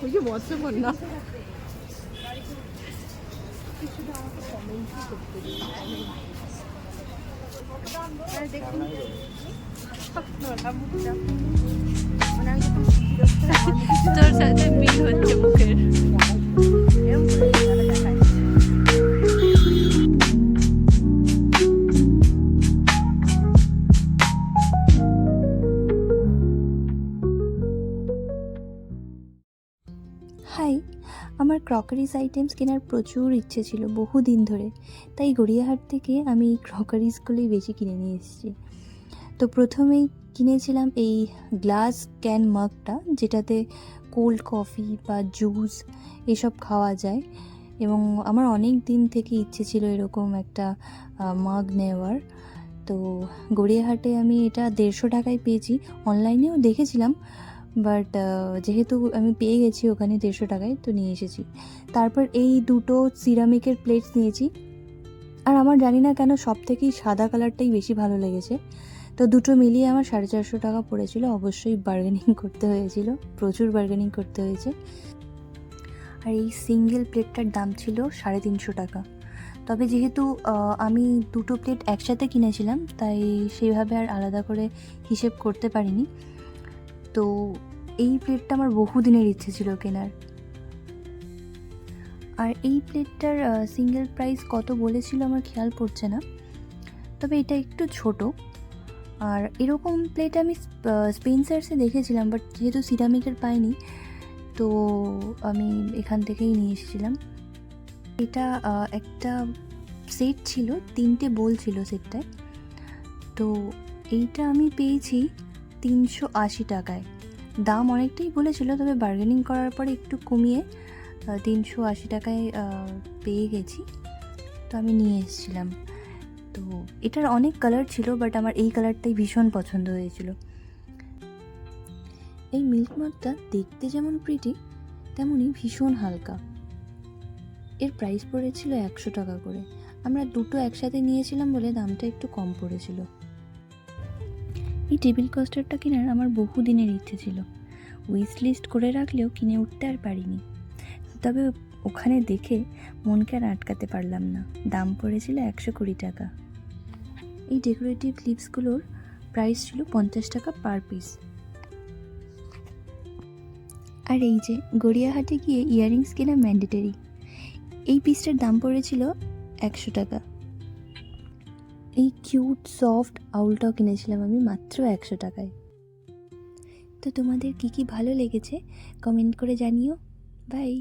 이게 뭐지 몰라. তোর সাথে মিল হচ্ছে মুখের। হাই, আমার ক্রকারিজ আইটেমস কেনার প্রচুর ইচ্ছে ছিল বহুদিন ধরে, তাই গড়িয়াহাট থেকে আমি এই ক্রকারিজগুলোই বেশি কিনে নিয়ে এসেছি। তো প্রথমেই কিনেছিলাম এই গ্লাস ক্যান মাগটা, যেটাতে কোল্ড কফি বা জুস এসব খাওয়া যায়, এবং আমার অনেক দিন থেকে ইচ্ছে ছিল এরকম একটা মাগ নেওয়ার। তো গড়িয়াহাটে আমি এটা 150 টাকায় পেয়েছি, অনলাইনেও দেখেছিলাম, বাট যেহেতু আমি পেয়ে গেছি ওখানে 150 টাকায়, তো নিয়ে এসেছি। তারপর এই দুটো সিরামিকের প্লেটস নিয়েছি, আর আমার জানি না কেন সব থেকেই সাদা কালারটাই বেশি ভালো লেগেছে। তো দুটো মিলিয়ে আমার 450 টাকা পড়েছিল। অবশ্যই বার্গেনিং করতে হয়েছিল, প্রচুর বার্গেনিং করতে হয়েছে। আর এই সিঙ্গেল প্লেটটার দাম ছিল 350 টাকা। তবে যেহেতু আমি দুটো প্লেট একসাথে কিনেছিলাম, তাই সেইভাবে আর আলাদা করে হিসেব করতে পারিনি। তো এই প্লেটটা আমার বহুদিনের ইচ্ছে ছিল কেনার। আর এই প্লেটটার সিঙ্গেল প্রাইস কত বলেছিল আমার খেয়াল পড়ছে না, তবে এটা একটু ছোট। আর এরকম প্লেট আমি স্পেন্সার্সে দেখেছিলাম, বাট যেহেতু সিরামিকের পাইনি, তো আমি এখান থেকেই নিয়ে এসেছিলাম। এটা একটা সেট ছিল, 3টে বোল ছিল সেটটায়। তো এইটা আমি পেয়েছি 380 টাকায়। দাম অনেকটাই বলেছিল, তবে বার্গেনিং করার পরে একটু কমিয়ে 380 টাকায় পেয়ে গেছি। তো আমি নিয়ে এসেছিলাম। তো এটার অনেক কালার ছিল, বাট আমার এই কালারটাই ভীষণ পছন্দ হয়েছিল। এই মিল্ক মাগটা দেখতে যেমন প্রিটি, তেমনই ভীষণ হালকা। এর প্রাইস পড়েছিল 100 টাকা করে। আমরা দুটো একসাথে নিয়েছিলাম বলে দামটা একটু কম পড়েছিল। এই টেবিল কস্টারটা কেনার আমার বহু দিনের ইচ্ছে ছিল, উইশ লিস্ট করে রাখলেও কিনে উঠতে আর পারিনি। তবে ওখানে দেখে মনকে আর আটকাতে পারলাম না। দাম পড়েছিল 120 টাকা। এই ডেকোরেটিভ ক্লিপসগুলোর প্রাইস ছিল 50 টাকা পার পিস। আর এই যে গড়িয়াহাটে গিয়ে ইয়াররিংস কেনা ম্যান্ডেটরি। এই পিসটার দাম পড়েছিল 100 টাকা। এই কিউট সফট আউলটাও কিনেছিলাম আমি মাত্র 100 টাকায়। তো তোমাদের কি কি ভালো লেগেছে কমেন্ট করে জানিও। বাই।